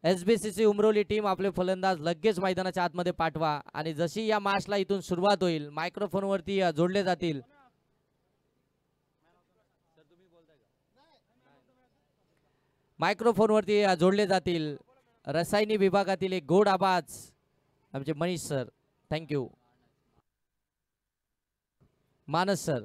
SBCC Umroli team आपले फलंदाज लगेच मैदानाच्या आतमध्ये पाठवा आणि जशी या मॅचला इथून सुरुवात होईल मायक्रोफोन वरती जोडले जातील. मायक्रोफोन वरती जोडले जातील रसायनी विभागातील एक गोड आवाज आमचे मनीष सर. थँक्यू. मानस सर.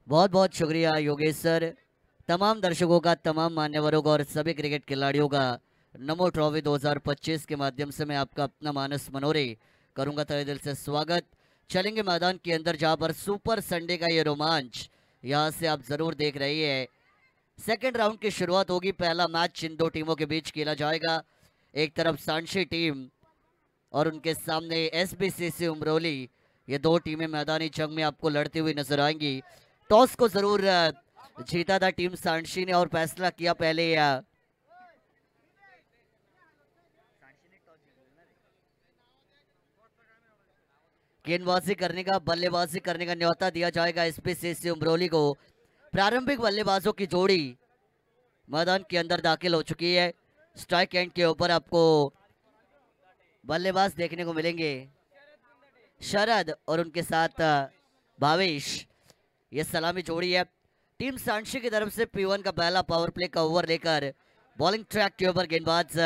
बहुत बहुत शुक्रिया योगेश सर. तमाम दर्शकों का, तमाम मान्यवरों का और सभी क्रिकेट खिलाड़ियों का नमो ट्रॉफी 2025 के माध्यम से मैं आपका अपना मानस मनोरे करूंगा तहे दिल से स्वागत. चलेंगे मैदान के अंदर जहां पर सुपर संडे का ये रोमांच यहां से आप जरूर देख रही है. सेकंड राउंड की शुरुआत होगी. पहला मैच इन दो टीमों के बीच खेला जाएगा. एक तरफ सांशी टीम और उनके सामने SBCC उमरोली. ये दो टीमें मैदानी जंग में आपको लड़ती हुई नजर आएंगी. टॉस को जरूर जीता था टीम सांशी ने और फैसला किया पहले गेंदबाजी करने का, बल्लेबाजी करने का न्योता दिया जाएगा SBCC उमरोली को. प्रारंभिक बल्लेबाजों की जोड़ी मैदान के अंदर दाखिल हो चुकी है. स्ट्राइक एंड के ऊपर आपको बल्लेबाज देखने को मिलेंगे. शरद और उनके साथ भावेश. ये सलामी जोड़ी है. टीम सांशी की तरफ से P1 का पहला पावर प्ले का ओवर लेकर बॉलिंग ट्रैक के ऊपर गेंदबाज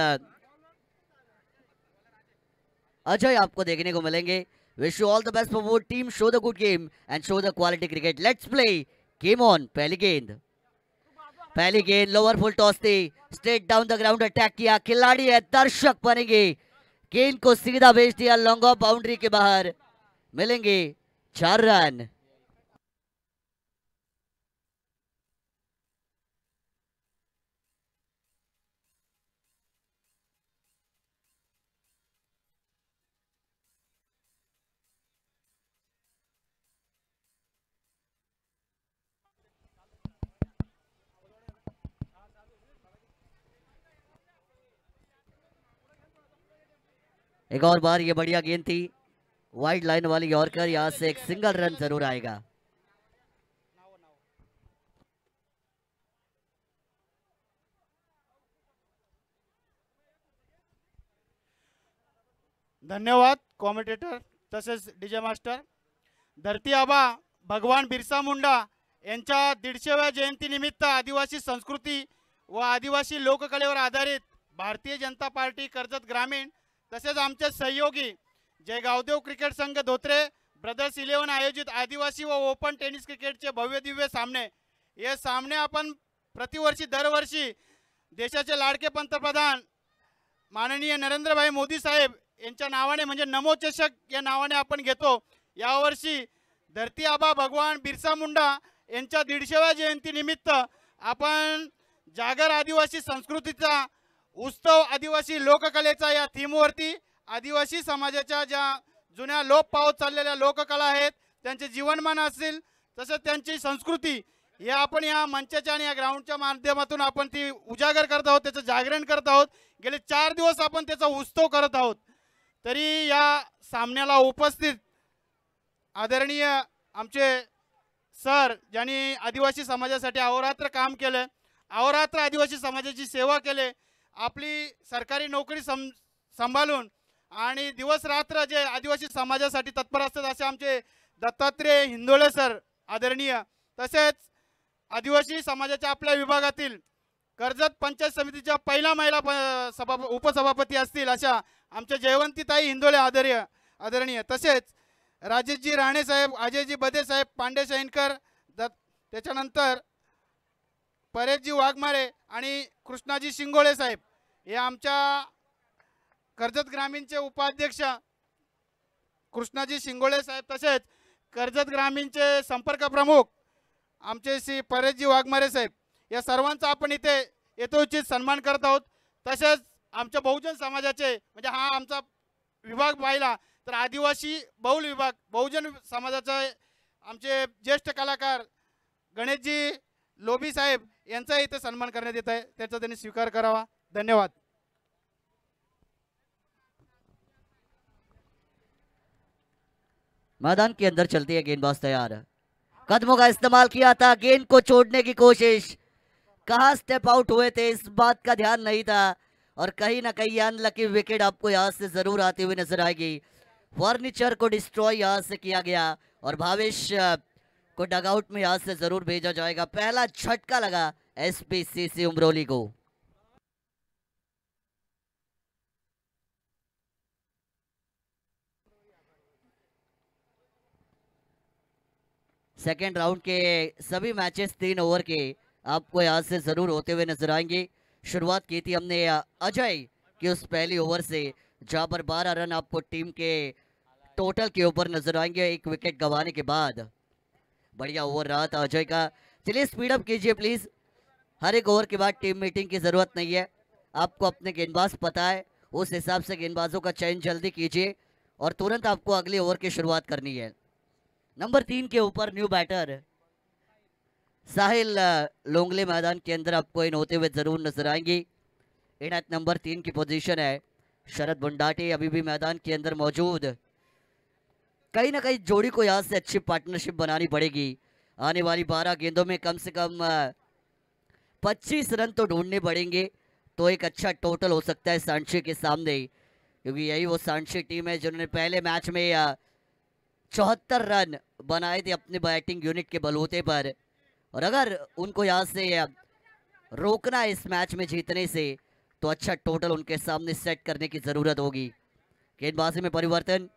अजय आपको देखने को मिलेंगे. Wish you all the best for both team. Show the good game and show the quality cricket. Let's play game on. पहली गेंद लोअर फुल टॉस थी. Straight down the ground attack किया. खिलाड़ी है, दर्शक बनेंगे. गेंद को सीधा भेज दिया लॉन्ग ऑफ बाउंड्री के बाहर. मिलेंगे 4 रन. एक और बार ये बढ़िया गेंद थी. वाइड लाइन वाली यॉर्कर. यहां से एक सिंगल रन जरूर आएगा. धन्यवाद कॉमेंटेटर तसेच डीजे मास्टर. धरती आबा भगवान बिरसा मुंडा यांच्या 150व्या जयंतीनिमित्त आदिवासी संस्कृती व आदिवासी लोककलेवर आधारित भारतीय जनता पार्टी कर्जत ग्रामीण तसेच आमचे सहयोगी जय गावदेव क्रिकेट संघ धोत्रे ब्रदर्स 11 आयोजित आदिवासी व ओपन टेनिस क्रिकेटचे भव्य दिव्य सामने. हे सामने आपण प्रतिवर्षी दरवर्षी देशाचे लाडके पंतप्रधान माननीय नरेंद्रभाई मोदी साहेब यांच्या नावाने म्हणजे नमो चषक या नावाने आपण घेतो. यावर्षी धरती आबा भगवान बिरसा मुंडा यांच्या 150व्या जयंतीनिमित्त आपण जागर आदिवासी संस्कृतीचा उत्सव, आदिवासी लोककलेचा या थीमवरती आदिवासी समाजाच्या ज्या जुन्या लोप पावत चाललेल्या लोककला आहेत त्यांचे जीवनमान असतील तसेच त्यांची संस्कृती हे आपण या मंचाच्या आणि या ग्राउंडच्या माध्यमातून आपण ती उजागर करत आहोत. त्याचं जागरण करत आहोत. गेले 4 दिवस आपण त्याचा उत्सव करत आहोत. तरी या सामन्याला उपस्थित आदरणीय आमचे सर ज्यांनी आदिवासी समाजासाठी अहोरात्र काम केलं, अहोरात्र आदिवासी समाजाची सेवा केले, आपली सरकारी नोकरी सांभाळून आणि दिवस रात्र जे आदिवासी समाजासाठी तत्पर असतात असे आमचे दत्तात्रय हिंदोळे सर आदरणीय. तसेच आदिवासी समाजाच्या आपल्या विभागातील कर्जत पंचायत समितीच्या पहिला महिला उपसभापती असतील अशा आमच्या जयवंतीताई हिंदोळे आदरणीय. तसेच राजेशजी राणे साहेब, अजयजी बदे साहेब, पांडे शैनकर, त्याच्यानंतर परेशजी वाघमारे आणि कृष्णाजी शिंगोळे साहेब हे आमच्या कर्जत ग्रामीणचे उपाध्यक्ष कृष्णाजी शिंगोळे साहेब, तसेच कर्जत ग्रामीणचे संपर्क प्रमुख आमचे श्री परेशजी वाघमारे साहेब, या सर्वांचा आपण इथे यथोचित सन्मान करत आहोत. तसेच आमच्या बहुजन समाजाचे, म्हणजे हा आमचा विभाग पाहिला तर आदिवासी बहुल विभाग, बहुजन समाजाचे आमचे ज्येष्ठ कलाकार गणेशजी लोभी साहेब यांचा इथे सन्मान करण्यात येत आहे, त्याचा त्यांनी स्वीकार करावा. धन्यवाद. मैदान के अंदर चलती है गेंदबाज तैयार, कदमों का इस्तेमाल किया था, गेंद को छोड़ने की कोशिश, कहाँ स्टेप आउट हुए थे इस बात का ध्यान नहीं था, और कहीं ना कहीं अनलकी विकेट आपको यहाँ से जरूर आती हुई नजर आएगी. फर्नीचर को डिस्ट्रॉय यहाँ से किया गया और भावेश को डगआउट में यहाँ से जरूर भेजा जाएगा. पहला झटका लगा एसपीसीसी उमरोली को. सेकेंड राउंड के सभी मैचेस 3 ओवर के आपको यहाँ से जरूर होते हुए नजर आएंगे. शुरुआत की थी हमने अजय की उस पहली ओवर से, जहां पर 12 रन आपको टीम के टोटल के ऊपर नजर आएंगे एक विकेट गंवाने के बाद. बढ़िया ओवर रहा था अजय का. चलिए स्पीड अप कीजिए प्लीज. हर एक ओवर के बाद टीम मीटिंग की जरूरत नहीं है. आपको अपने गेंदबाज पता है, उस हिसाब से गेंदबाजों का चयन जल्दी कीजिए और तुरंत आपको अगले ओवर की शुरुआत करनी है. नंबर 3 के ऊपर न्यू बैटर साहिल लोंगले मैदान के अंदर आपको इन होते हुए जरूर नजर आएंगी. इन एट नंबर 3 की पोजीशन है. शरद बुंडाटी अभी भी मैदान के अंदर मौजूद. कहीं ना कहीं जोड़ी को यहाँ से अच्छी पार्टनरशिप बनानी पड़ेगी. आने वाली 12 गेंदों में कम से कम 25 रन तो ढूंढने पड़ेंगे, तो एक अच्छा टोटल हो सकता है सांची के सामने, क्योंकि यही वो सांची टीम है जिन्होंने पहले मैच में 74 रन बनाए थे अपने बैटिंग यूनिट के बलबूते पर. और अगर उनको यहाँ से रोकना इस मैच में जीतने से, तो अच्छा टोटल उनके सामने सेट करने की जरूरत होगी. गेंदबाजी में परिवर्तन,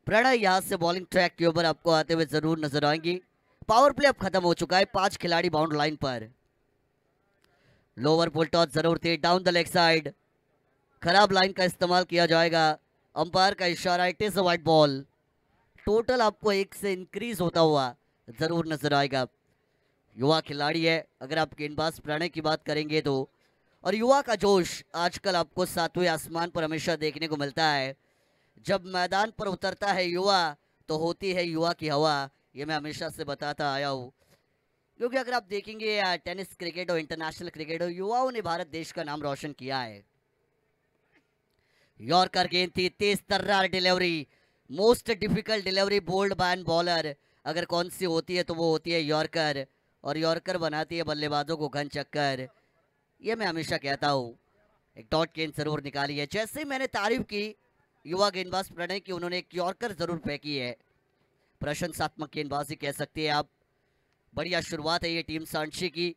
प्रणय यहाँ से बॉलिंग ट्रैक के ऊपर आपको आते हुए जरूर नजर आएंगी. पावर प्ले अब खत्म हो चुका है. 5 खिलाड़ी बाउंड लाइन पर. लोअर फुल टॉस जरूर थी डाउन द लेग साइड. खराब लाइन का इस्तेमाल किया जाएगा. अंपायर का इशारा, it is a wide ball. Total आपको 1 से इंक्रीज होता हुआ जरूर नजर आएगा. युवा खिलाड़ी है, अगर आप गेंदबाज प्रणय की बात करेंगे तो, और युवा का जोश आजकल आपको 7वें आसमान पर हमेशा देखने को मिलता है. जब मैदान पर उतरता है युवा, तो होती है युवा की हवा. ये मैं हमेशा से बताता आया हूँ, क्योंकि अगर आप देखेंगे टेनिस क्रिकेट और इंटरनेशनल क्रिकेट हो, युवाओं ने भारत देश का नाम रोशन किया है. यॉर्कर गेंद थी, तेज तर्रार delivery, most difficult delivery bowled by bowler अगर कौन सी होती है तो वो होती है यॉर्कर, और यॉर्कर बनाती है बल्लेबाजों को घन चक्कर. ये मैं हमेशा कहता हूँ. एक डॉट गेंद जरूर निकाली है. जैसे ही मैंने तारीफ की युवा गेंदबाज प्रणय की, उन्होंने एक यॉर्कर जरूर फेंकी है. प्रशंसात्मक गेंदबाजी कह सकते हैं आप. बढ़िया शुरुआत है ये टीम सांची की.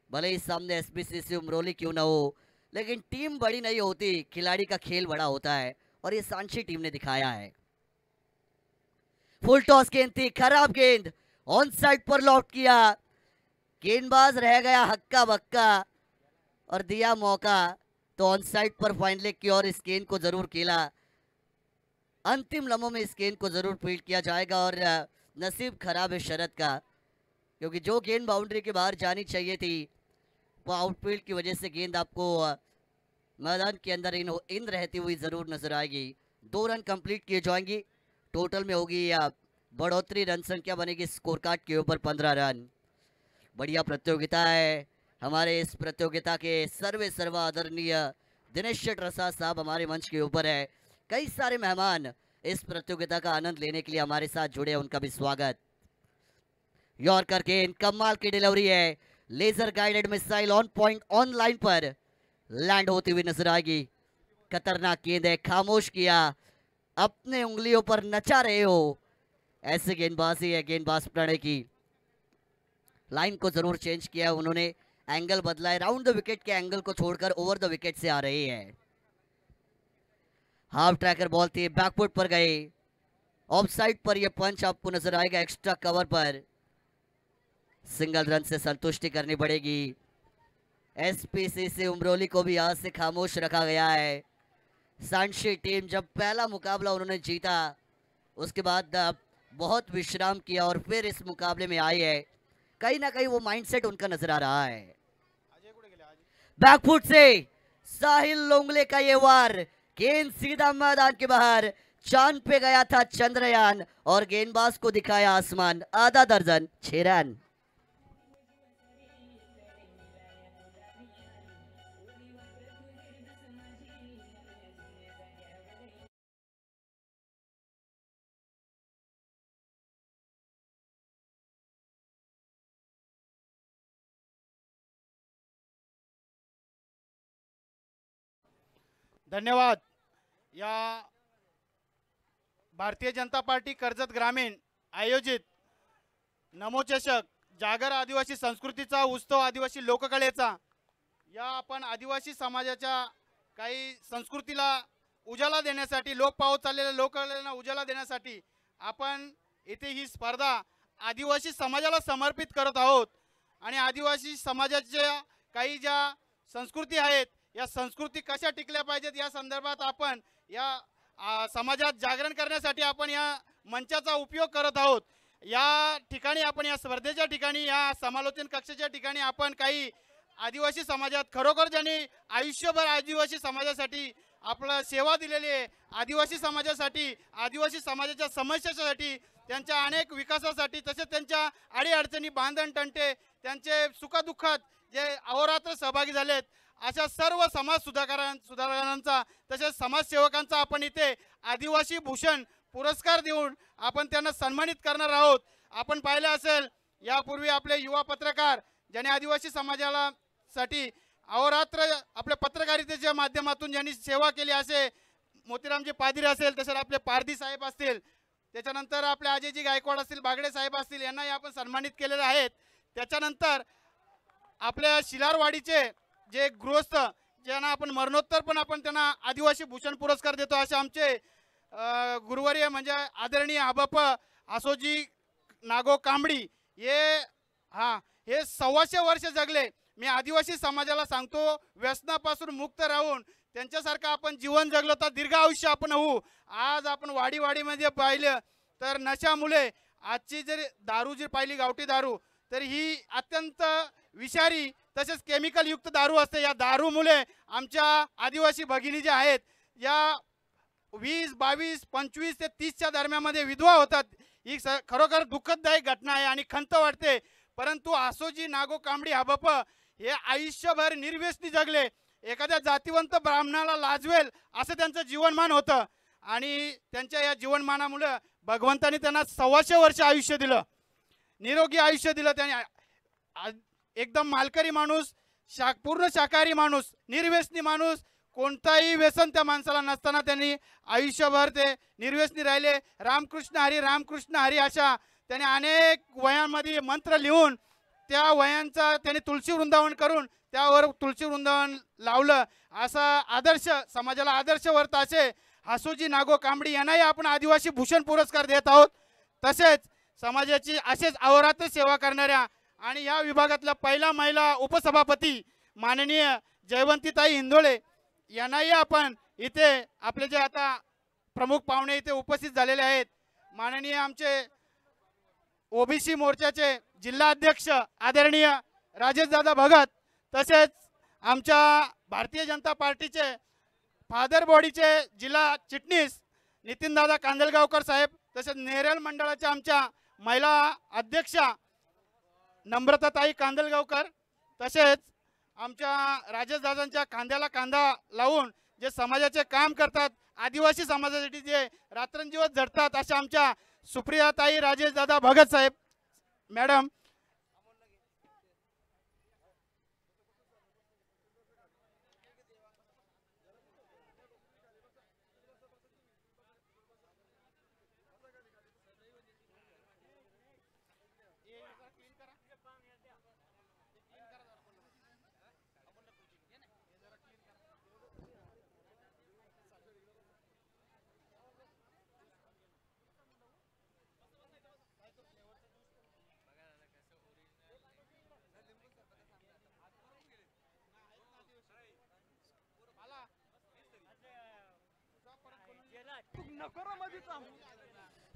भले ही सामने एसपीसीसी उमरोली क्यों ना हो, लेकिन टीम बड़ी नहीं होती, खिलाड़ी का खेल बड़ा होता है, और ये सांची टीम ने दिखाया है. फुल टॉस गेंद थी, खराब गेंद, ऑन साइड पर लॉक किया. गेंदबाज रह गया हक्का बक्का और दिया मौका, तो ऑन साइड पर फाइनली की और इस गेंद को जरूर खेला. अंतिम लम्हों में इस गेंद को जरूर फील्ड किया जाएगा. और नसीब खराब है शरद का, क्योंकि जो गेंद बाउंड्री के बाहर जानी चाहिए थी, वो आउटफील्ड की वजह से गेंद आपको मैदान के अंदर इन रहती हुई जरूर नजर आएगी. 2 रन कंप्लीट किए जाएंगे. टोटल में होगी बढ़ोतरी, रन संख्या बनेगी स्कोर कार्ड के ऊपर 15 रन. बढ़िया प्रतियोगिता है. हमारे इस प्रतियोगिता के सर्वा आदरणीय दिनेश प्रसाद साहब हमारे मंच के ऊपर है. कई सारे मेहमान इस प्रतियोगिता का आनंद लेने के लिए हमारे साथ जुड़े हैं, उनका भी स्वागत. यॉर्कर गेंद, कमाल की डिलीवरी है. Laser guided missile on point, on line पर लैंड होती हुई नजर आएगी. खतरनाक गेंद है, खामोश किया. अपने उंगलियों पर नचा रहे हो, ऐसे गेंदबाजी है गेंदबाज प्रणय की. लाइन को जरूर चेंज किया है उन्होंने, एंगल बदला है. Round the wicket K angle को छोड़कर ओवर द विकेट से आ रही है. हाफ ट्रैकर बॉल थी, बैकफुट पर गए, ऑफ साइड पर यह पंच आपको नजर आएगा एक्स्ट्रा कवर पर। सिंगल रन से संतुष्टि करनी पड़ेगी। एसपीसीसी उमरोली को भी आज से खामोश रखा गया है। सांशी टीम जब पहला मुकाबला उन्होंने जीता, उसके बाद बहुत विश्राम किया और फिर इस मुकाबले में आई है। कहीं ना कहीं वो माइंडसेट उनका नजर आ रहा है। बैकफुट से साहिल लोंगले का ये वार, गेंद सीधा मैदान के बाहर, चांद पे गया था चंद्रयान और गेंदबाज को दिखाया आसमान। आधा दर्जन, 6 रन। धन्यवाद। या भारतीय जनता पार्टी कर्जत ग्रामीण आयोजित नमो चषक जागर आदिवासी संस्कृतीचा उत्सव, आदिवासी लोककलेचा, या आपण आदिवासी समाजाच्या काही संस्कृतीला उजाला देण्यासाठी, लोप पावत चाललेल्या लोककलेला उजाला देण्यासाठी आपण इथे ही स्पर्धा आदिवासी समाजाला समर्पित करत आहोत। आणि आदिवासी समाजाच्या काही ज्या संस्कृती आहेत, या संस्कृती कशा टिकल्या पाहिजेत या संदर्भात आपण या समाजात जागरण करण्यासाठी आपण या मंचाचा उपयोग करत आहोत। या ठिकाणी आपण या स्पर्धेच्या ठिकाणी, या समालोचन कक्षाच्या ठिकाणी आपण काही आदिवासी समाजात खरोखर ज्यांनी आयुष्यभर आदिवासी समाजासाठी आपला सेवा दिलेली आहे, आदिवासी समाजासाठी, आदिवासी समाजाच्या समस्यासाठी, त्यांच्या अनेक विकासासाठी, तसेच त्यांच्या अडीअडचणी, बांधण तंटे, त्यांचे सुखदुःखात जे अहोरात्र सहभागी झालेत, अशा सर्व समाज सुधारकांचा तसेच समाजसेवकांचा आपण इथे आदिवासी भूषण पुरस्कार देऊन आपण त्यांना सन्मानित करणार आहोत। आपण पाहिलं असेल यापूर्वी आपले युवा पत्रकार ज्यांनी आदिवासी समाजाला साठी अहोरात्र आपल्या पत्रकारितेच्या माध्यमातून ज्यांनी सेवा केली, असे मोतीरामजी पादिरे असेल, तसेच आपले पारधी साहेब असतील, त्याच्यानंतर आपले अजयजी गायकवाड असतील, बागडे साहेब असतील, यांनाही आपण सन्मानित केलेले आहेत। त्याच्यानंतर आपल्या शिलारवाडीचे जे गृहस्थ ज्यांना आपण मरणोत्तर पण आपण त्यांना आदिवासी भूषण पुरस्कार देतो, असे आमचे गुरुवर्य म्हणजे आदरणीय आबाप आसोजी नागो कांबडी, हे 125 वर्ष जगले। मी आदिवासी समाजाला सांगतो, व्यसनापासून मुक्त राहून त्यांच्यासारखं आपण जीवन जगलो तर दीर्घ आयुष्य आपण होऊ। आज आपण वाडीमध्ये पाहिलं तर नशामुळे आजची जर दारू जी पाहिली, गावठी दारू, तर ही अत्यंत विषारी तसेच केमिकल युक्त दारू असते। या दारूमुळे आमच्या आदिवासी भगिनी ज्या आहेत, या 20, 22, 25 ते 30च्या दरम्यानमध्ये विधवा होतात। ही खरोखर दुःखदायक घटना आहे आणि खंत वाटते। परंतु आसोजी नागो कांबडी आबाप हे आयुष्यभर निर्व्यसनी जगले। एखाद्या जातिवंत ब्राह्मणाला लाजवेल असं त्यांचं जीवनमान होतं आणि त्यांच्या या जीवनमानामुळे भगवंताने त्यांना 125 वर्ष आयुष्य दिलं, निरोगी आयुष्य दिलं। त्यांनी एकदम मालकरी माणूस, पूर्ण शाकाहारी माणूस, निर्व्यसनी माणूस, कोणताही व्यसन त्या माणसाला नसताना त्यांनी आयुष्यभर ते निर्व्यसनी राहिले। रामकृष्ण हरी अशा त्याने अनेक वयांमध्ये मंत्र लिहून त्या वयांचा त्याने तुळशी वृंदावन करून त्यावर तुळशी वृंदावन लावलं। असा आदर्श समाजाला आदर्शवर्त असे आसोजी नागो कांबडी यांनाही आपण आदिवासी भूषण पुरस्कार देत आहोत। तसेच समाजाची असेच अहोरात्र सेवा करणाऱ्या आणि या विभागातल्या पहिला महिला उपसभापती माननीय जयवंतीताई हिंदोळे यांनाही आपण इथे आपले जे आता प्रमुख पाहुणे इथे उपस्थित झालेले आहेत, माननीय आमचे ओबीसी मोर्चाचे जिल्हा अध्यक्ष आदरणीय राजेशदादा भगत, तसेच आमच्या भारतीय जनता पार्टीचे फादर बॉडीचे जिल्हा चिटणीस नितीनदादा कांदलगावकर साहेब, तसेच नेरळ मंडळाच्या आमच्या महिला अध्यक्षा नम्रताताई कांदलगावकर, तसेच आमच्या राजेशदादांच्या कांद्याला कांदा लावून जे समाजाचे काम करतात, आदिवासी समाजासाठी जे रात्रंदिवस झटतात, अशा आमच्या सुप्रियाताई राजेशदादा भगत साहेब मॅडम,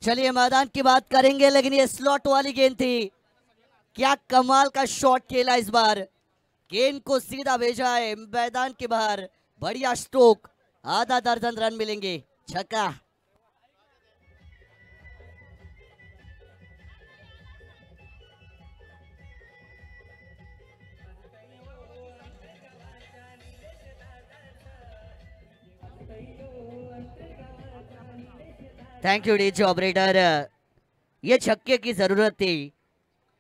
चलिए मैदान की बात करेंगे, लेकिन ये स्लॉट वाली गेंद थी। क्या कमाल का शॉट खेला इस बार, गेंद को सीधा भेजा है मैदान के बाहर। बढ़िया स्ट्रोक, आधा दर्जन रन मिलेंगे। छक्का। Thank you DJ operator. ये छक्के की जरूरत थी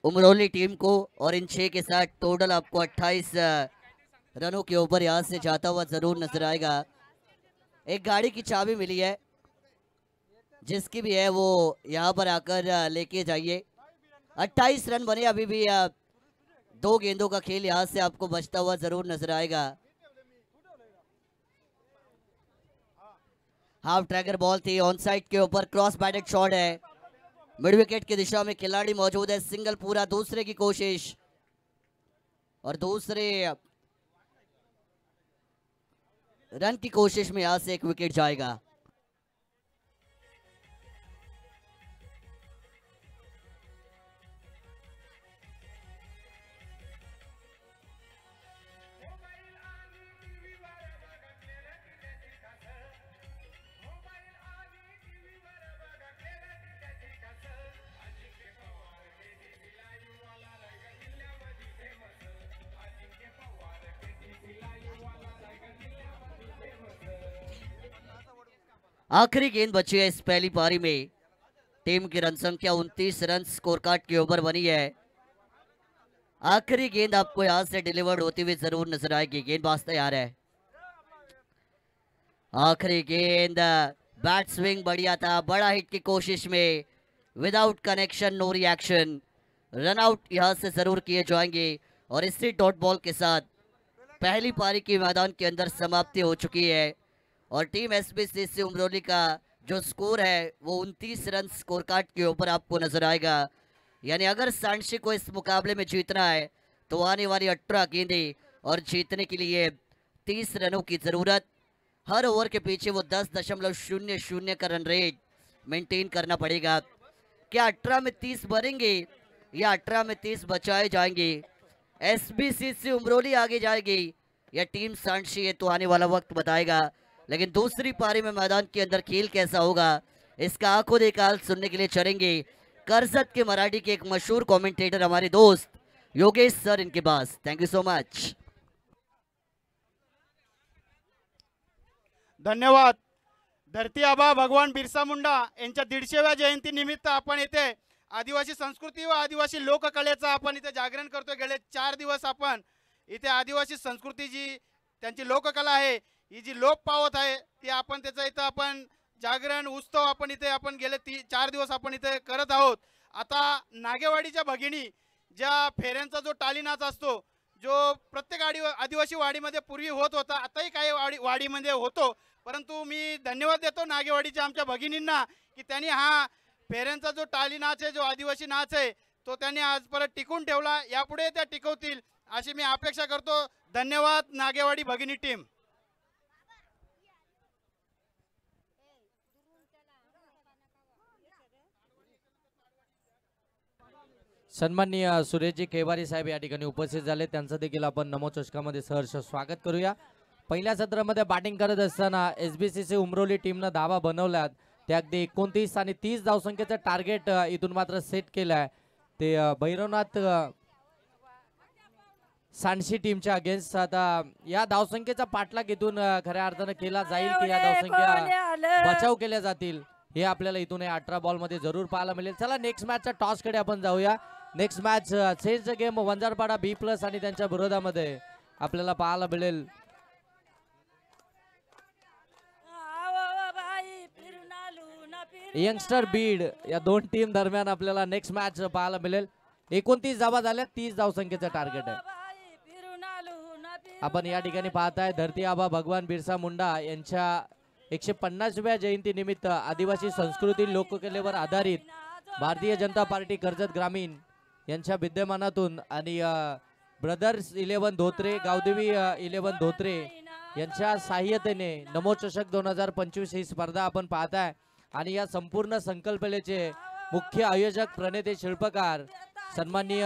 उमरोली टीम को, और इन 6 के साथ टोटल आपको 28 रनों के ऊपर यहाँ से जाता हुआ जरूर नजर आएगा। एक गाड़ी की चाबी मिली है, जिसकी भी है वो यहाँ पर आकर लेके जाइए। 28 रन बने, अभी भी 2 गेंदों का खेल यहाँ से आपको बचता हुआ जरूर नजर आएगा। हाफ ट्रैकर बॉल थी, ऑन साइड के ऊपर क्रॉस बैटेड शॉट है। मिड विकेट की दिशा में खिलाड़ी मौजूद है, सिंगल पूरा, दूसरे की कोशिश, और दूसरे रन की कोशिश में यहां से एक विकेट जाएगा। आखिरी गेंद बची है इस पहली पारी में। टीम की रन संख्या 29 रन स्कोर कार्ड के ऊपर बनी है। आखिरी गेंद आपको यहां से डिलीवर्ड होती हुई जरूर नजर आएगी। गेंदबाज तैयार है। आखिरी गेंद, बैट स्विंग बढ़िया था, बड़ा हिट की कोशिश में, without connection, no reaction. Run out यहां से जरूर किए जाएंगे, और इसी डॉट बॉल के साथ पहली पारी की मैदान के अंदर समाप्ति हो चुकी है। और टीम एसबीसीसी उमरोली का जो स्कोर है वो 29 रन स्कोर कार्ड के ऊपर आपको नजर आएगा। यानी अगर सांशी को इस मुकाबले में जीतना है तो आने वाली 18 गेंदें, और जीतने के लिए 30 रनों की ज़रूरत। हर ओवर के पीछे वो 10.00 का रन रेट मेंटेन करना पड़ेगा। क्या 18 में 30 बनेंगे या 18 में 30 बचाए जाएंगे? एसबीसीसी उमरोली आगे जाएगी या टीम सांशी, ये तो आने वाला वक्त बताएगा। लेकिन दूसरी पारी में मैदान के अंदर खेल कैसा होगा, इसका आंखों देखा हाल सुनने के लिए चलेंगे करजत के मराठी के एक मशहूर कमेंटेटर हमारे दोस्त योगेश सर इनके pass. Thank you so much. धन्यवाद। धरती आबा भगवान बिरसा मुंडा यांच्या 150व्या जयंती निमित्त आपण येथे आदिवासी संस्कृती व आदिवासी लोककलेचं आपण इथे जागरण करतो। गेले 4 दिवस आपण इथे आदिवासी संस्कृती जी त्यांची लोककला आहे, ही जी लोप पावत आहे, ती आपण त्याचं इथं आपण जागरण उत्सव आपण इथे आपण गेले 4 दिवस आपण इथे करत आहोत। आता नागेवाडीच्या भगिनी ज्या फेऱ्यांचा जो टाली नाच असतो, जो प्रत्येक आदिवासी वाडीमध्ये पूर्वी होत होता, आताही काही वाडीमध्ये होतो, परंतु मी धन्यवाद देतो नागेवाडीच्या आमच्या भगिनींना की त्यांनी हा फेऱ्यांचा जो टाली नाच आहे, जो आदिवासी नाच आहे, तो त्यांनी आज परत टिकून ठेवला। यापुढे त्या टिकवतील अशी मी अपेक्षा करतो। धन्यवाद नागेवाडी भगिनी टीम। सन्माननीय सुरेशजी केवारी साहेब या ठिकाणी उपस्थित झाले, त्यांचं देखील आपण नमो चषकामध्ये सहर्ष स्वागत करूया। पहिल्या सत्रामध्ये बॅटिंग करत असताना एसबीसीसी उमरोली टीमनं धावा बनवल्यात, ते अगदी 29 आणि 30 धावसंख्येचं टार्गेट इथून मात्र सेट केलं आहे। ते भैरवनाथ सांडशी टीमच्या अगेन्स्ट आता या धावसंख्येचा पाठलाग इथून खऱ्या अर्थानं केला जाईल की या धावसंख्या बचाव केल्या जातील, हे आपल्याला इथून 18 बॉल मध्ये जरूर पाहायला मिळेल। चला नेक्स्ट मॅचच्या टॉस कडे आपण जाऊया। Next match change game Vanjarpada B+ आणि त्यांच्या विरोधामध्ये आपल्याला पाहायला मिळेल यंगस्टर बीड, या दोन टीम दरम्यान आपल्याला नेक्स्ट मॅच पाहायला मिळेल। 29 धावा झाल्या, 30 धावसंख्येचं टार्गेट आहे। आपण या ठिकाणी पाहताय धरती आबा भगवान बिरसा मुंडा यांच्या 150व्या जयंती निमित्त आदिवासी संस्कृती लोककलेवर आधारित भारतीय जनता पार्टी कर्जत ग्रामीण यांच्या विद्यमानातून आणि ब्रदर्स 11 धोत्रे, गावदेवी 11 धोत्रे यांच्या सहाय्यतेने नमो चषक 2025 ही स्पर्धा आपण पाहताय आणि या संपूर्ण संकल्पनेचे मुख्य आयोजक प्रणेते शिल्पकार सन्माननीय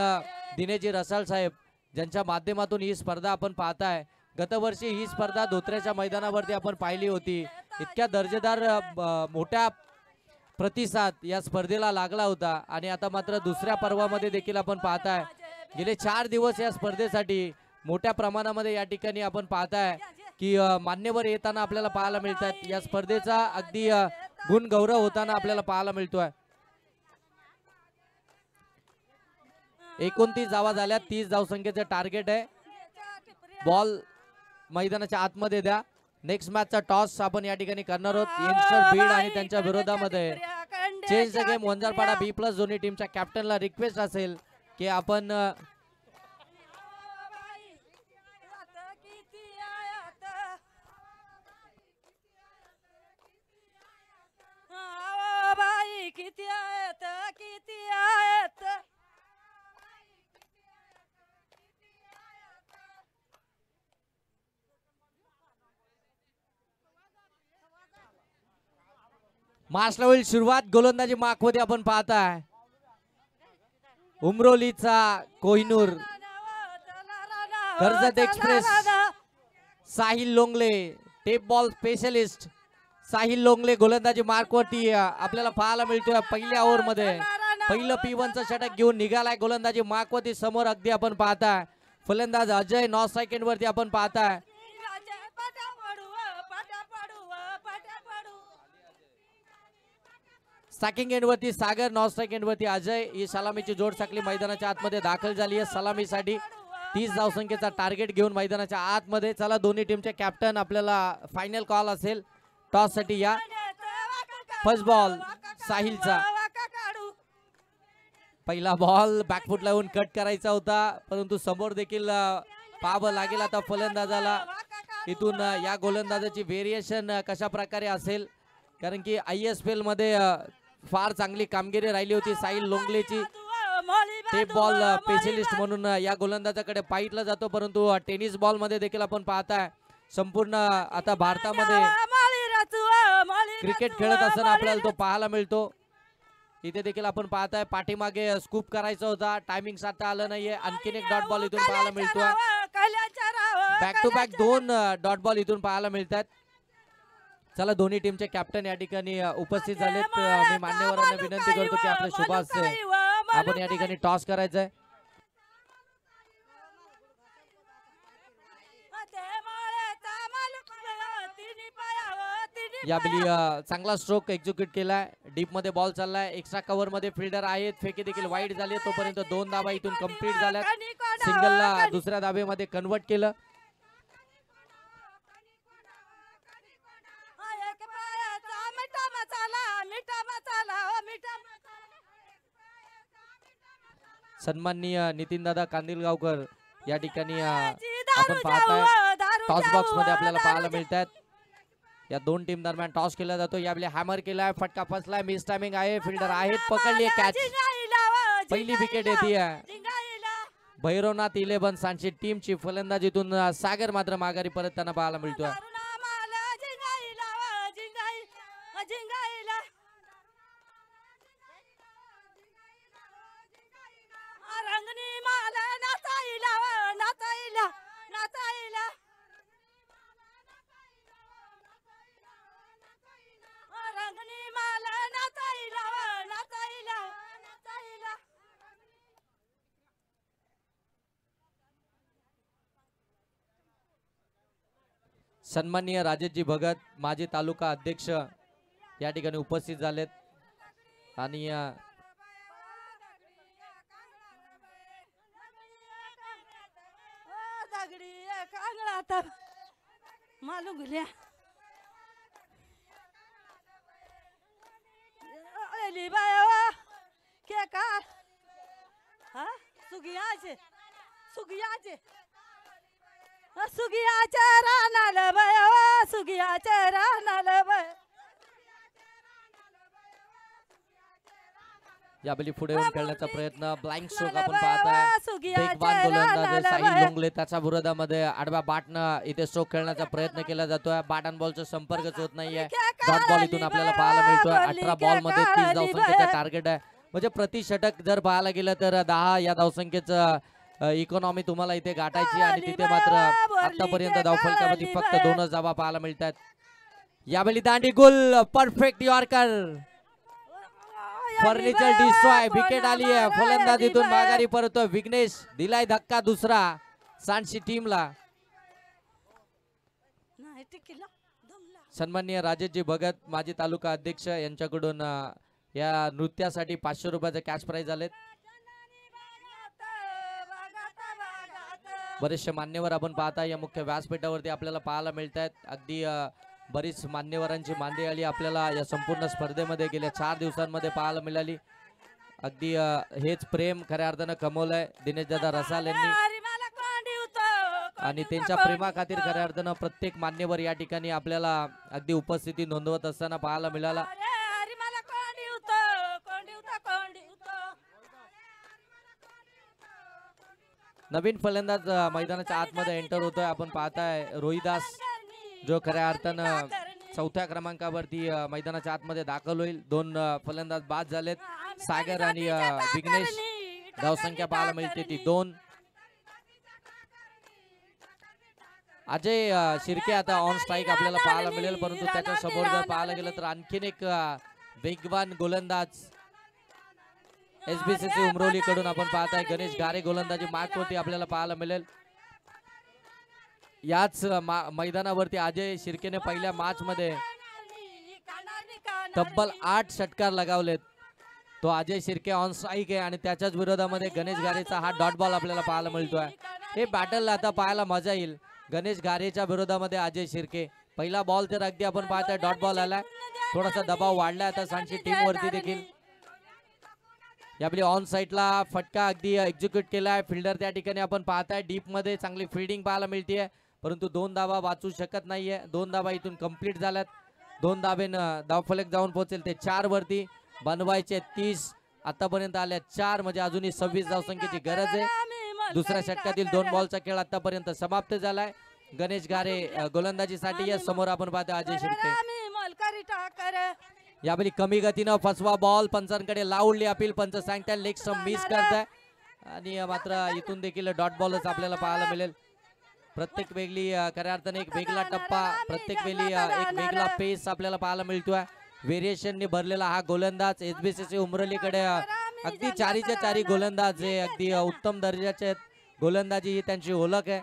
दिनेशजी रसाळ साहेब ज्यांच्या माध्यमातून ही स्पर्धा आपण पाहताय. गतवर्षी ही स्पर्धा धोत्र्याच्या मैदानावरती आपण पाहिली होती. इतक्या दर्जेदार मोठ्या प्रतिसाद या स्पर्धेला लागला होता आणि आता मात्र दुसऱ्या पर्वामध्ये देखील आपण पाहताय गेले 4 दिवस या स्पर्धेसाठी मोठ्या प्रमाणामध्ये या ठिकाणी आपण पाहताय की मान्यवर येताना आपल्याला पाहायला मिळतात. या स्पर्धेचा अगदी गुण गौरव होताना आपल्याला पाहायला मिळतोय. 29 धावा झाल्या, 30 धावसंख्येचं टार्गेट आहे. बॉल मैदानाच्या आतमध्ये द्या. नेक्स्ट मॅचचा टॉस आपण या ठिकाणी करणार आहोत. यंगस्टर बीड आणि त्यांच्या विरोधामध्ये change the game Vanjarpada B+ दोन्ही टीमच्या कॅप्टनला रिक्वेस्ट असेल की आपण किती आहेत किती आहेत मार्चला होईल सुरुवात. गोलंदाजी माखमध्ये आपण पाहताय उमरोलीचा Kohinoor, Karjat express, Sahil Longle tape ball specialist Sahil Longle गोलंदाजी मार्कवरती आपल्याला पाहायला मिळतोय. पहिल्या ओव्हर मध्ये पहिलं P1चं षटक घेऊन निघालाय गोलंदाजी मार्कवरती. समोर अगदी आपण पाहताय फलंदाज अजय 9 सेकंड वरती आपण पाहताय. स्टॅकिंग एंड वरती सागर, 9 सेकंड वरती अजय. ही सलामीची जोड साखळी मैदानाच्या आतमध्ये दाखल झाली आहे. सलामीसाठी 30 धावसंख्येचा टार्गेट घेऊन मैदानाच्या आतमध्ये. चला दोन्ही टीमचे कॅप्टन आपल्याला फायनल कॉल असेल टॉस साठी या. फर्स्ट बॉल साहिलचा. पहिला बॉल बॅकफुट लावून कट करायचा होता परंतु समोर देखील पाहावं लागेल आता फलंदाजाला इथून या गोलंदाजाची व्हेरिएशन कशा प्रकारे असेल कारण की ISPL मध्ये फार चांगली कामगिरी राहिली होती साहिल लोंगलेची. टेप बॉल स्पेशलिस्ट म्हणून या गोलंदाजाकडे पाहिलं जातो परंतु टेनिस बॉल मध्ये देखील आपण पाहताय संपूर्ण आता भारतामध्ये क्रिकेट खेळत असताना आपल्याला तो पाहायला मिळतो. इथे देखील आपण पाहताय पाठीमागे स्कूप करायचा होता, टायमिंग साधता आलं नाहीये. आणखीन एक डॉट बॉल इथून पाहायला मिळतोय. Back to back 2 dot ball इथून पाहायला मिळतात. चला दोन्ही टीमचे कॅप्टन या ठिकाणी उपस्थित झालेत. मी मान्यवरांना विनंती करतो की आपले शुभास आपण या ठिकाणी टॉस करायचा आहे. यावेळी चांगला स्ट्रोक एक्झिक्यूट केलाय. डीप मध्ये बॉल चाललाय. एक्स्ट्रा कव्हर मध्ये फिल्डर आहेत. फेकी देखील वाईड झाली तोपर्यंत 2 धावा इथून कंप्लीट झाल्यात. सिंगलला दुसऱ्या धावेमध्ये कन्वर्ट केलं. सन्माननीय नितीनदादा कांदिलगावकर या ठिकाणी आपण पाहताय टॉस बॉक्स मध्ये आपल्याला पाहायला मिळतात. या 2 टीम दरम्यान टॉस केला जातो. यावेळी हॅमर केलाय, फटका फसलाय, मिस टायमिंग आहे. फिल्डर आहेत, पकडली कॅच. पहिली विकेट येते भैरवनाथ 11 सांची टीमची. फलंदाजीतून सागर मात्र माघारी परतताना पाहायला मिळतोय. सन्माननीय राजेशजी भगत माजी तालुका अध्यक्ष या ठिकाणी उपस्थित झालेत आणि मालूम गुलिया के का हा सुगियाचे सुगियाचे सुगियाचे रानाल बाय सुगियाचे रानाल बाय. यावेळी पुढे येऊन खेळण्याचा प्रयत्न, ब्लाइंड स्ट्रोक आपण पाहताय. वेगवान गोलंदाज साहिल लोंगले त्याच्या विरोधामध्ये आडव्या बाटनं इथे स्ट्रोक खेळण्याचा प्रयत्न केला जातोय. बॅट आणि बॉलचा संपर्कच होत नाहीये. डॉट बॉल इथून आपल्याला पाहायला मिळतोय. 18 बॉल मध्ये 30 धावसंख्येचा टार्गेट आहे. म्हणजे प्रति षटक जर पाहायला गेलं तर 10 या धावसंख्येचं इकॉनॉमी तुम्हाला इथे गाठायची आणि तिथे मात्र आतापर्यंत धावफलकामध्ये फक्त 2च धावा पाहायला मिळतात. यावेळी दांडी गुल, perfect yorker, furniture destroy, wicket आली आहे. फलंदाजीतून माघारी परततो विघ्नेश, दिलाय धक्का दुसरा सांडशी टीमला. सन्माननीय राजेशजी भगत माजी तालुका अध्यक्ष यांच्याकडून या नृत्यासाठी 500 रुपयाचे कॅश प्राइज आलेत. बरेचसे मान्यवर आपण पाहता या मुख्य व्यासपीठावरती आपल्याला पाहायला मिळत आहेत. अगदी बरीच मान्यवरांची मांदियाळी आपल्याला या संपूर्ण स्पर्धेमध्ये गेल्या 4 दिवसांमध्ये पाहायला मिळाली. अगदी हेच प्रेम खऱ्या अर्थानं कमवलंय दिनेश दादा रसाल यांनी आणि त्यांच्या प्रेमा खातीर खऱ्या अर्थानं प्रत्येक मान्यवर या ठिकाणी आपल्याला अगदी उपस्थिती नोंदवत असताना पाहायला मिळाला. नवीन फलंदाज मैदानाच्या आतमध्ये एंटर होतोय. आपण पाहताय रोहिदास जो खऱ्या अर्थानं 4थ्या क्रमांकावरती मैदानाच्या आतमध्ये दाखल होईल. 2 फलंदाज बाद झालेत. सागर आणि विघ्नेश. धावसंख्या पाहायला मिळते ती 2. अजय शिर्के आता ऑन स्ट्राईक आपल्याला पाहायला मिळेल, परंतु त्याच्या समोर जर पाहायला गेलं तर आणखीन एक वेगवान गोलंदाज SBCC उमरोली कडून आपण पाहताय गणेश गारे गोलंदाजी मार्कवरती आपल्याला पाहायला मिळेल. याच मैदानावरती अजय शिर्केने पहिल्या मॅच मध्ये तब्बल 8 षटकार लगावलेत. तो अजय शिर्के ऑन स्ट्राईक आहे आणि त्याच्याच विरोधामध्ये गणेश गारेचा हा डॉट बॉल आपल्याला पाहायला मिळतोय. हे बॅटल आता पाहायला मजा येईल. गणेश गारेच्या विरोधामध्ये अजय शिर्के. पहिला बॉल तर अगदी आपण पाहताय डॉट बॉल आलाय. थोडासा दबाव वाढलाय आता सांची टीम वरती देखील. यावेळी ऑन साईडला फटका अगदी एक्झिक्यूट केलाय. फिल्डर त्या ठिकाणी आपण पाहताय डीप मध्ये चांगली फिल्डिंग पाहायला मिळते, परंतु 2 धावा वाचू शकत नाहीये. 2 धावा इथून कंप्लीट झाल्यात. 2 धावेनं धावफलक जाऊन पोहोचेल ते 4 वरती. बनवायचे 30, आतापर्यंत आल्या 4, म्हणजे अजूनही 26 धावसंख्येची गरज आहे. दुसऱ्या षटकातील 2 बॉलचा खेळ आतापर्यंत समाप्त झालाय. गणेश गारे गोलंदाजीसाठी या समोर आपण पाहतो अजय शिर्के. यावेळी कमी गतीनं फसवा बॉल पंचांकडे लावली अपील. पंच सांगताय लेग स्टंप मिस करताय आणि मात्र इथून देखील डॉट बॉलच आपल्याला पाहायला मिळेल. प्रत्येक वेगळी खऱ्या अर्थाने एक वेगळा टप्पा, प्रत्येक वेळी एक वेगळा पेस आपल्याला पाहायला मिळतोय. व्हेरिएशनने भरलेला हा गोलंदाज SBCC उमरलीकडे अगदी 4च्या 4 गोलंदाज आहे. अगदी उत्तम दर्जाचे आहेत. गोलंदाजी ही त्यांची ओळख आहे.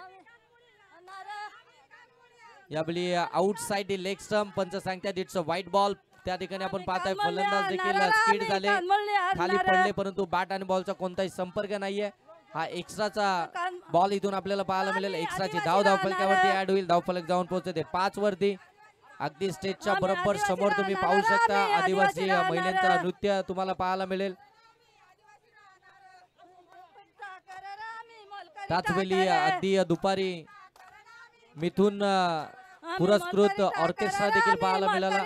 यावेळी आउटसाइड लेग स्टंप. पंच सांगतात इट्स अ व्हाईट बॉल. त्या ठिकाणी आपण पाहताय फलंदाज देखील स्किड झाले, खाली पडले, परंतु बॅट आणि बॉलचा कोणताही संपर्क नाहीये. हा एक्स्ट्राचा बॉल इथून आपल्याला पाहायला मिळेल. एक्स्ट्राची धावफलकावरती ऍड होईल. धावफलक जाऊन पोहोचते 5 वरती. अगदी स्टेजच्या बरोबर समोर तुम्ही पाहू शकता आदिवासी महिलांचा नृत्य तुम्हाला पाहायला मिळेल. त्याच वेळी अगदी दुपारी मिथून पुरस्कृत ऑर्केस्ट्रा देखील पाहायला मिळाला.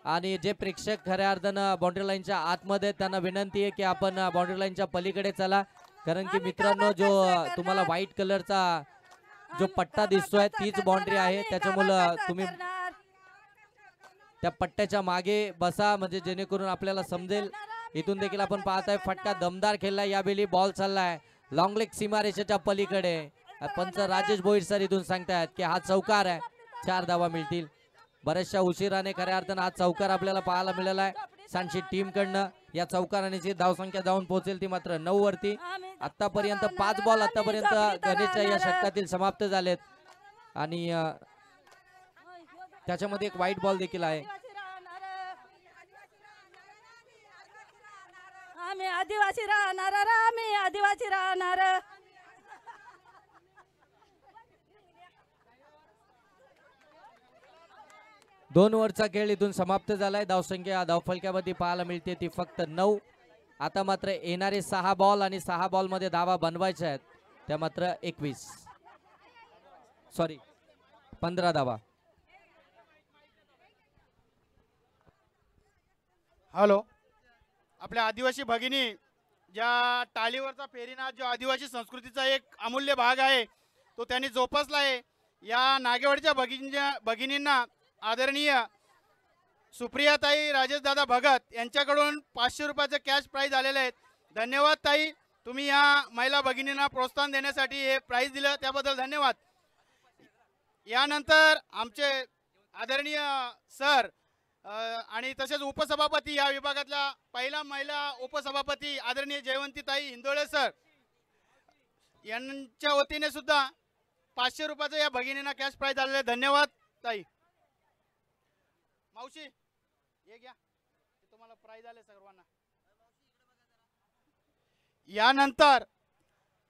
आणि जे प्रेक्षक खऱ्या अर्थानं बाउंड्री लाईनच्या आतमध्ये, त्यांना विनंती आहे की आपण बाउंड्री लाईनच्या पलीकडे चला, कारण की मित्रांनो जो तुम्हाला व्हाईट कलरचा जो पट्टा दिसतोय तीच बाउंड्री आहे. त्याच्यामुळे तुम्ही त्या पट्ट्याच्या मागे बसा, म्हणजे जेणेकरून आपल्याला समजेल. इथून देखील आपण पाहताय फटका दमदार खेळलाय. यावेळी बॉल चाललाय लॉंग लेग सीमारेषेच्या पलीकडे. पंच राजेश भोईर सर इथून सांगतायत की हा चौकार आहे, 4 धावा मिळतील. बऱ्याचशा उशिराने खऱ्या अर्थानं हा चौकार आपल्याला पाहायला मिळाला आहे सांची टीम कडनं. या चौकाराने जी धावसंख्या जाऊन पोहोचेल ती मात्र 9 वरती. आतापर्यंत 5 बॉल आतापर्यंत गणेशच्या या षटकातील समाप्त झालेत आणि त्याच्यामध्ये एक व्हाईट बॉल देखील आहे. आम्ही आदिवासी राहणार, आम्ही आदिवासी राहणार. 2 ओव्हरचा खेळ इथून समाप्त झालाय. धावसंख्या धावफलकावरती पाहायला मिळते ती फक्त 9. आता मात्र येणारे 6 बॉल आणि 6 बॉल मध्ये धावा बनवायच्या आहेत त्या मात्र 15 धावा. हॅलो, आपल्या आदिवासी भगिनी ज्या टाळीवरचा फेरीनाथ जो आदिवासी संस्कृतीचा एक अमूल्य भाग आहे तो त्यांनी जोपासला आहे. या नागेवाडीच्या भगिनींना आदरणीय सुप्रियाताई राजेशदादा भगत यांच्याकडून 500 रुपयाचं कॅश प्राईज आलेले आहेत. धन्यवाद ताई, तुम्ही या महिला भगिनींना प्रोत्साहन देण्यासाठी हे प्राईज दिलं त्याबद्दल धन्यवाद. यानंतर आमचे आदरणीय सर आणि तसेच उपसभापती या विभागातल्या पहिला महिला उपसभापती आदरणीय जयवंतीताई हिंदोळे सर यांच्या वतीने सुद्धा 500 रुपयाचं या भगिनींना कॅश प्राईज आलेलं आहे. धन्यवाद ताई. मावशी हे घ्या, तुम्हाला प्राईज आले सर्वांना.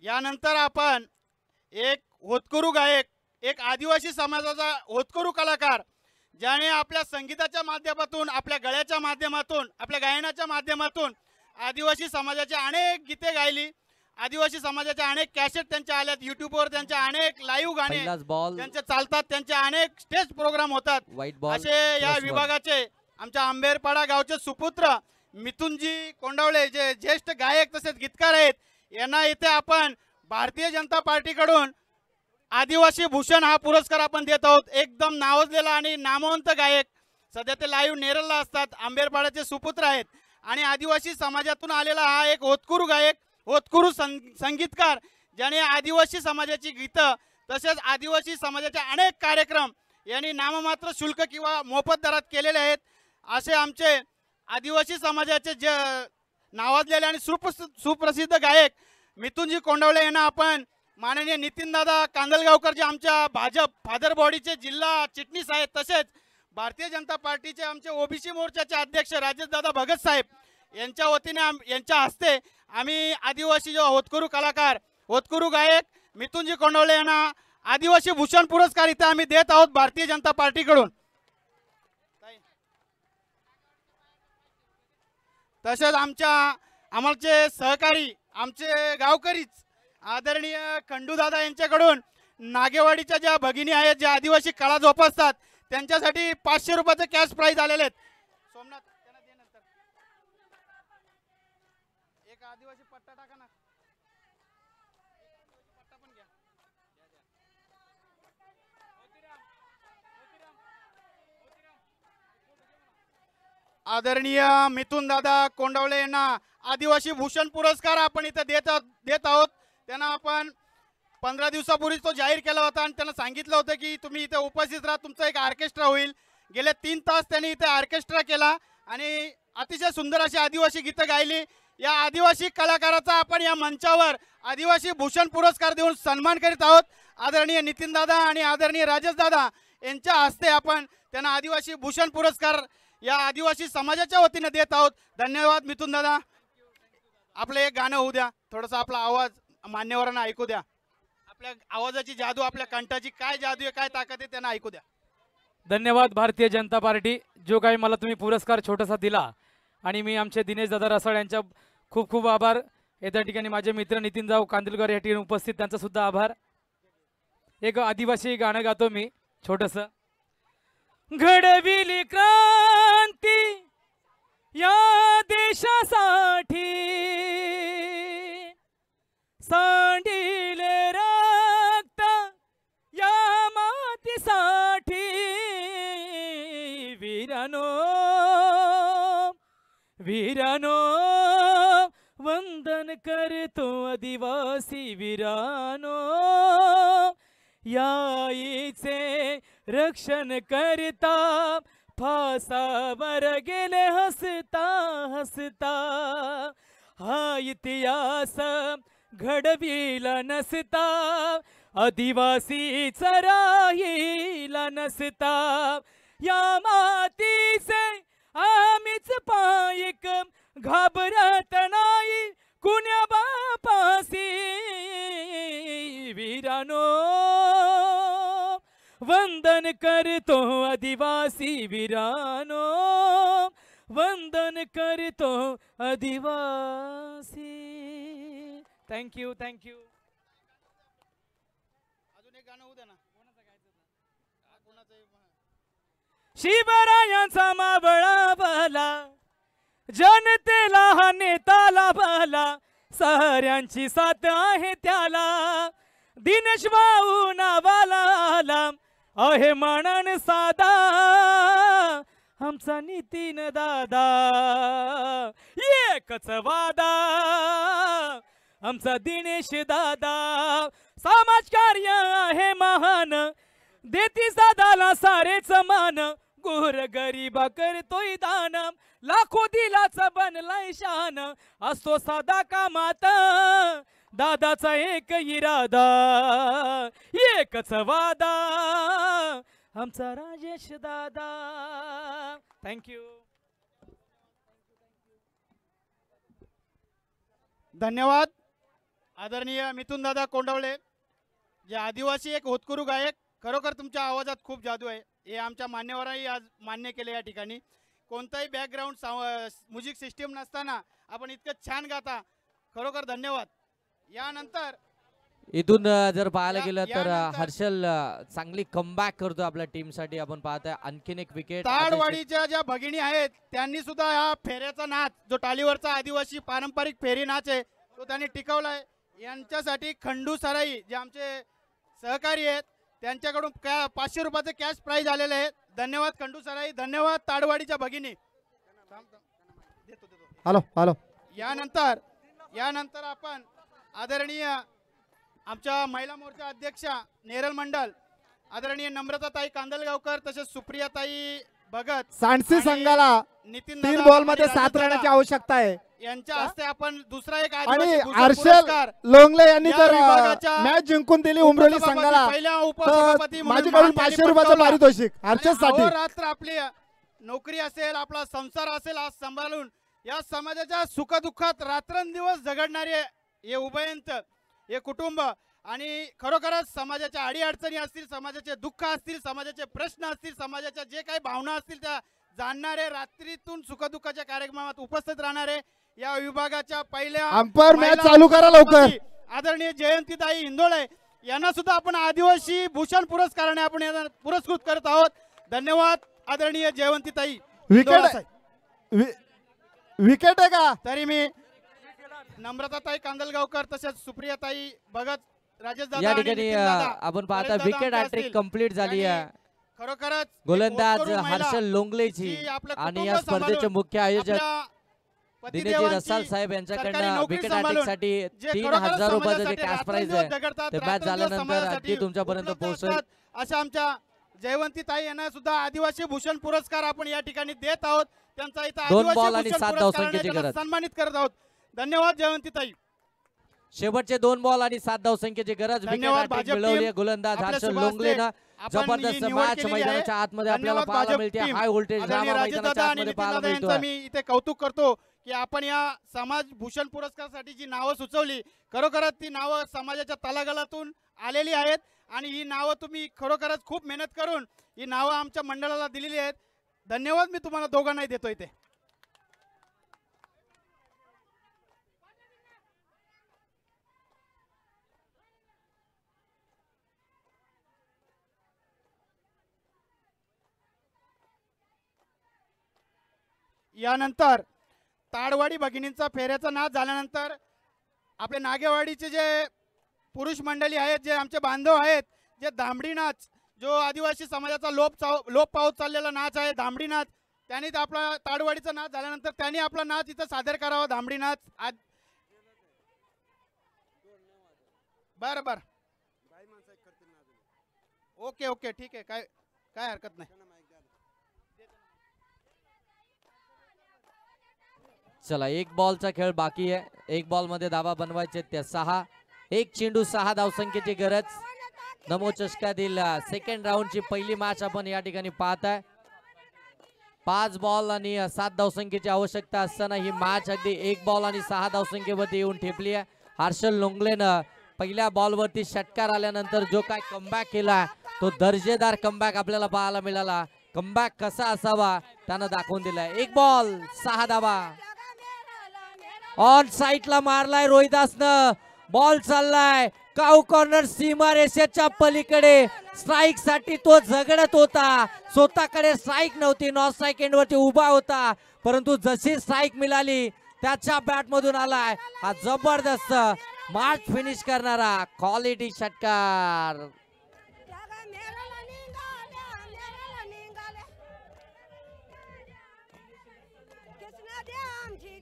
यानंतर आपण एक होतकरू गायक, एक आदिवासी समाजाचा होतकरू कलाकार ज्याने आपल्या संगीताच्या माध्यमातून, आपल्या गळ्याच्या माध्यमातून, आपल्या गायनाच्या माध्यमातून आदिवासी समाजाची अनेक गीते गायली. आदिवासी समाजाच्या अनेक कॅसेट त्यांच्या आल्यात, युट्यूबवर त्यांच्या अनेक लाईव्ह गाणे त्यांचे चालतात, त्यांचे अनेक स्टेज प्रोग्राम होतात. असे या विभागाचे आमच्या आंबेरपाडा गावचे सुपुत्र मिथुनजी कोंडावळे जे ज्येष्ठ गायक तसेच गीतकार आहेत, यांना इथे आपण भारतीय जनता पार्टीकडून आदिवासी भूषण हा पुरस्कार आपण देत आहोत. एकदम नावाजलेला आणि नामवंत गायक, सध्या ते लाईव्ह नेरळला असतात, आंबेरपाड्याचे सुपुत्र आहेत आणि आदिवासी समाजातून आलेला हा एक होतकरू गायक, होतकरू संगीतकार ज्याने आदिवासी समाजाची गीतं तसेच आदिवासी समाजाचे अनेक कार्यक्रम यांनी नाममात्र शुल्क किंवा मोफत दरात केलेले आहेत. असे आमचे आदिवासी समाजाचे जे नावाजलेले आणि सुप्रसिद्ध गायक मिथुनजी कोंडावळे यांना आपण माननीय नितीनदादा कांदलगावकर जे आमच्या भाजप फादर बॉडीचे जिल्हा चिटणीस आहेत, तसेच भारतीय जनता पार्टीचे आमचे ओबीसी मोर्चाचे अध्यक्ष राजेशदादा भगत साहेब यांच्या वतीने यांच्या हस्ते आम्ही आदिवासी जो होतकरू कलाकार, होतकरू गायक मिथुनजी कोंडावळे यांना आदिवासी भूषण पुरस्कार इथे आम्ही देत आहोत भारतीय जनता पार्टीकडून. तसेच आमचे सहकारी, आमचे गावकरीच आदरणीय खंडूदादा यांच्याकडून नागेवाडीच्या ज्या भगिनी आहेत, ज्या आदिवासी कला जोपासतात, त्यांच्यासाठी 500 रुपयाचे कॅश प्राईज आलेले आहेत. सोमनाथ त्यांना दे नंतर. एक आदिवासी पट्टा टाका ना. पट्टा पण घ्या. आदरणीय मिथुन दादा कोंडावळे यांना आदिवासी भूषण पुरस्कार आपण इथे देत आहोत. त्यांना आपण 15 दिवसापूर्वी तो जाहीर केला होता आणि त्यांना सांगितलं होतं की तुम्ही इथे उपस्थित राहा, तुमचा एक ऑर्केस्ट्रा होईल. गेले 3 तास त्यांनी इथे ऑर्केस्ट्रा केला आणि अतिशय सुंदर अशी आदिवासी गीतं गायली. या आदिवासी कलाकाराचा आपण या मंचावर आदिवासी भूषण पुरस्कार देऊन सन्मान करीत आहोत. आदरणीय नितीन दादा आणि आदरणीय राजेश दादा यांच्या हस्ते आपण त्यांना आदिवासी भूषण पुरस्कार या आदिवासी समाजाच्या वतीने देत आहोत. धन्यवाद मिथुन दादा. आपलं एक गाणं होऊ द्या, थोडासा आपला आवाज मान्यवरांना ऐकू द्या. आपल्या आवाजाची जादू, आपल्या कंठाची काय जादू आहे, काय ताकद आहे, त्यांना ऐकू द्या. धन्यवाद भारतीय जनता पार्टी, जो काही मला तुम्ही पुरस्कार छोटासा दिला. आणि मी आमचे दिनेश दादा रसाळ यांच्या खूप खूप आभार. या ठिकाणी माझे मित्र नितीन जाऊ कांदलकर या ठिकाणी उपस्थित, त्यांचा सुद्धा आभार. एक आदिवासी गाणं गातो मी छोटस. घडविली क्रांती या देशासाठी, सांडिले रक्त या मातीसाठी, वीरानो वीरानो वंदन करतो आदिवासी वीरानो, याईचे रक्षण करता फासावर गेले हसता हसता, हा इतिहास घडविला नसता आदिवासीचा राहिला नसता, या मातीचे आम्हीच पायक घाबरत नाही कुण्या बापासी, वीरानो वंदन करतो आदिवासी वीरानो, वंदन करतो आदिवासी. Thank you thank you. अजून एक गाणं होऊ द्या ना. शिवरायांचा मावळा भला जनतेला हा नेता लाभला, साऱ्यांची साथ आहे त्याला. दिनेश भाऊ नावाला आला आहे मानन साधा, आमचा नितीन दादा एकच वादा, आमचा दिनेश दादा. समाजकार्य आहे महान, देती साधाला सारेच मान, गोर गरीबा करतोय दान, लाखो दिलाचा बनलाय शान, असतो साधा कामात दादाचा एक इरादा, एकच वादा, आमचा राजेश दादा. थँक्यू. धन्यवाद आदरणीय मिथुन दादा कोंडवळे, जे आदिवासी एक होतकरू गायक. खरोखर तुमच्या आवाजात खूप जादू आहे, हे आमच्या मान्यवरांनी आज मान्य केले. या ठिकाणी कोणताही बॅकग्राऊंड म्युझिक सिस्टीम नसताना आपण इतकं छान गाता, खरोखर धन्यवाद. यानंतर इथून जर पाहायला गेलं तर यानंतर हर्षल चांगली कमबॅक करतो आपल्या टीमसाठी. आपण पाहतोय आणखीन एक विकेट. ताडवाडीच्या ज्या भगिनी आहेत त्यांनी सुद्धा हा फेऱ्याचा नाच, जो टालीवरचा आदिवासी पारंपरिक फेरी नाच आहे, तो त्यांनी टिकवलाय. यांच्यासाठी खंडू सराई जे आमचे सहकारी आहेत त्यांच्याकडून 500 रुपयाचं कॅश प्राइज आलेले आहे. धन्यवाद खंडू सराई, धन्यवाद ताडवाडीच्या भगिनी. Hello hello. यानंतर आपण आदरणीय आमच्या महिला मोर्चा अध्यक्षा नेरल मंडल आदरणीय नम्रताताई कांदलगावकर, तसेच सुप्रियाताई भगत, सांडसी आणि संघाला नितीन 3 दादा बॉल मध्ये आणि 7 राजेश रनाची दादा आवश्यकता आहे. यांच्या हस्ते आपण दुसरा एक आणि आदिवासी भूषण हर्षल पुरस्कार लोंगले यांनी या तर विभागाच्या मॅच जिंकून दिली उमरोली उपसभापती, संघाला. पहिल्या तर उपसभापती म्हणून माझ्याकडून मान 500 त्यांनी रुपयाचं पटकावला. पारितोषिक आणि हर्षलसाठी. अहोरात्र आपली नोकरी असेल, आपला संसार असेल, आज सांभाळून या समाजाच्या सुखदुःखात रात्रंदिवस झगडणारे हे उभयंत, हे कुटुंब, आणि खरोखरच समाजाच्या अडीअडचणी असतील, समाजाचे दुःख असतील, समाजाचे प्रश्न असतील, समाजाच्या जे काही भावना असतील त्या जाणणारे, रात्रीतून सुखदुःखाच्या कार्यक्रमात उपस्थित राहणारे या विभागाच्या पहिल्या अंपायर मॅच महिला चालू करा लवकर. उपसभापती आदरणीय जयंतीताई हिंदोळे यांना सुद्धा आपण आदिवासी भूषण पुरस्काराने आपण यांना पुरस्कृत करत आहोत. धन्यवाद आदरणीय जयवंतीताई हिंदोळे साहेब. विकेट आहे का? तरी मी नम्रताताई कांदलगावकर तसेच सुप्रियाताई भगत, राजेश दादा या आणि ठिकाणी नितीन दादा, आपण पाहता परेश दादा विकेट आमचे हॅट्रिक असतील. कंप्लीट झाली आहे. आणि खरोखरच एक गोलंदाज होतकरू महिला हर्षल लोंगलेची जी आपलं आणि कुटुंब या स्पर्धेचे सांभाळून, मुख्य आयोजक आपल्या दिनेश पतिदेवांची रसाल साहेब सरकारी यांच्याकडनं नोकरी विकेट सांभाळून हॅट्रिक साठी जे 3000 रुपयाचं जे समाजासाठी कॅश प्राइज रात्रंदिवस आहे झगडतात, ते मॅच रात्रंदिवस झाल्यानंतर समाजासाठी अगदी तुमच्यापर्यंत उपलब्ध पोहोचेल. असतात. अशा आमच्या जयवंतीताई यांना सुद्धा आदिवासी भूषण पुरस्कार आपण या ठिकाणी देत आहोत. त्यांचा इथं 2 आदिवासी बॉल आणि भूषण 7 पुरस्काराने धावसंख्येची त्यांना गरज. सन्मानित करत आहोत. धन्यवाद जयवंतीताई. शेवटचे 2 बॉल आणि 7 धावसंख्येची गरज. विकेट धन्यवाद हॅट्रिक भाजप मिळवली आहे टीम. गोलंदाज आपल्या हर्षल शुभास्ते लोंगलेनं. आपण ही जबरदस्त निवड मॅच केलेली मैदानाच्या आहे. आतमध्ये आपल्याला धन्यवाद पाहायला भाजप मिळते. टीम. हाय व्होल्टेज आदरणीय ड्रामा राजेश मैदानाच्या दादा आणि आतमध्ये नितीन पाहायला दादा यांचं मिळतोय. मी इथे कौतुक करतो की आपण या समाज भूषण पुरस्कारासाठी जी नावं सुचवली, खरोखरच ती नावं समाजाच्या तळागाळातून आलेली आहेत आणि ही नावं तुम्ही खरोखरच खूप मेहनत करून ही नावं आमच्या मंडळाला दिलेली आहेत. धन्यवाद मी तुम्हाला दोघांनाही देतो इथे. यानंतर ताडवाडी भगिनींचा फेऱ्याचा नाच झाल्यानंतर आपले नागेवाडीचे जे पुरुष मंडळी आहेत, जे आमचे बांधव आहेत, जे दामडी नाच, जो आदिवासी समाजाचा लोप पावत चाललेला नाच आहे दामडी नाच, त्यांनी आपला ताडवाडीचा नाच झाल्यानंतर त्यांनी आपला नाच इथं सादर करावा. दामडी नाच बरं ओके ओके ठीक आहे, काय हरकत नाही. चला 1 बॉलचा खेळ बाकी आहे. 1 बॉल मध्ये धावा बनवायचे त्या 6. 1 चेंडू 6 धावसंख्येची गरज. नमो चषकातील सेकंड राऊंडची पहिली मॅच आपण या ठिकाणी पाहताय. 5 बॉल आणि 7 धावसंख्येची आवश्यकता असताना ही मॅच अगदी 1 बॉल आणि 6 धावसंख्येवरती येऊन ठेपली आहे. हर्षल लोंगलेनं पहिल्या बॉलवरती षटकार आल्यानंतर जो काय कमबॅक केला तो दर्जेदार कमबॅक आपल्याला पाहायला मिळाला. कमबॅक कसा असावा त्यानं दाखवून दिलाय. 1 बॉल 6 धावा. ऑन साईडला मारलाय रोहिदासनं. बॉल चाललाय काऊ कॉर्नर सीमारेषेच्या पलीकडे. स्ट्राईक साठी तो झगडत होता. स्वतःकडे स्ट्राईक नव्हती. नॉन स्ट्राईक एंड वरती उभा होता. परंतु जशी स्ट्राईक मिळाली त्याच्या बॅट मधून आलाय हा जबरदस्त मार्च फिनिश करणारा क्वालिटी षटकार. जागा मेराला निघाल्या. कृष्णा दे आमची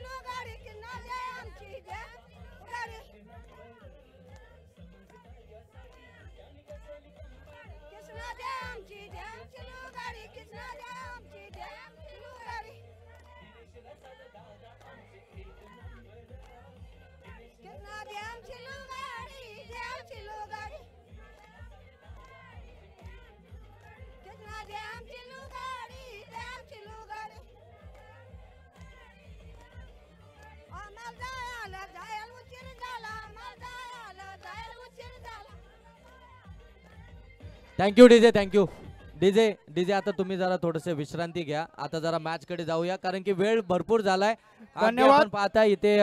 लुगारी, कृष्णा दे आमची लुगारी. कृष्णा दे आमची लुगारी, कृष्णा दे आमची लुगारी. कृष्णा दे आमची लुगारी, दे आमची लुगारी. कृष्णा दे आमची लुगारी, दे आमची लुगारी. आम्हाला जायला उशीर झाला, आम्हाला जायला उशीर झाला. Thank you DJ, thank you DJ. आता तुम्ही जरा थोडंसं विश्रांती घ्या. आता जरा मॅच कडे जाऊया कारण की वेळ भरपूर झालाय. अगदी धन्यवाद. आपण पाहता इथे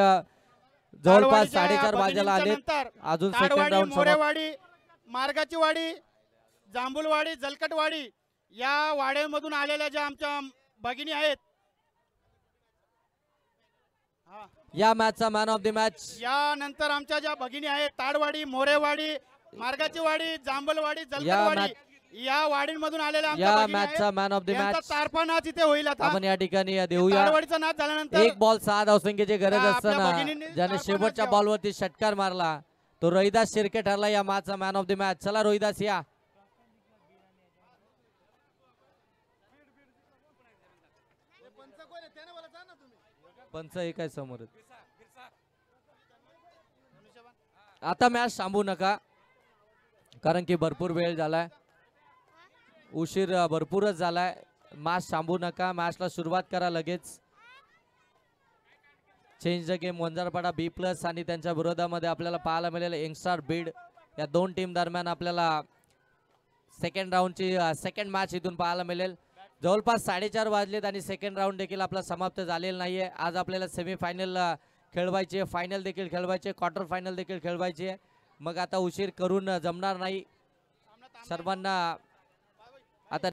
जवळपास ताडवाडीच्या 4:30 वाजायला आले. भगिनींच्या नंतर अजून सेकंड ताडवाडी, राऊंड मोरेवाडी, मार्गाची वाडी, जांभूलवाडी, जलकटवाडी या वाड्यामधून आलेल्या ज्या आमच्या भगिनी आहेत, या मॅचचा मॅन ऑफ द मॅच यानंतर आमच्या ज्या भगिनी आहेत ताडवाडी, मोरेवाडी, मार्गाची वाडी, जांभूलवाडी, जलकटवाडी या वाडींमधून आलेल्या आमच्या या भगिनी मॅचचा आहेत. मॅन ऑफ द यांचा मॅच तारपा नाच इथे होईल आता. आपण या ठिकाणी देऊया. ताडवाडीचा नाच झाल्यानंतर एक बॉल 6 धावसंख्येची गरज आपल्या असताना भगिनींनी ज्याने तारपा शेवटच्या नाच बॉलवरती षटकार मारला तो रोहिदास शिर्के ठरला या मॅचचा मॅन ऑफ द मॅच. चला रोहिदास या. पंच एक आहे समोर. आता मॅच थांबू नका कारण की भरपूर वेळ झालाय, उशीर भरपूरच झालाय. मॅच थांबू नका, मॅचला सुरुवात करा लगेच. Change the game Vanjarpada B+ आणि त्यांच्या विरोधामध्ये आपल्याला पाहायला मिळेल यंगस्टार बीड. या दोन टीम दरम्यान आपल्याला सेकंड राऊंडची सेकंड मॅच इथून पाहायला मिळेल. जवळपास 4:30 वाजलेत आणि सेकंड राऊंड देखील आपला समाप्त झालेला नाहीये. आज आपल्याला सेमीफायनल खेळवायचे, फायनल देखील खेळवायचे, क्वार्टर फायनल देखील खेळवायचे. मग आता उशीर करून जमणार नाही. सर्वांना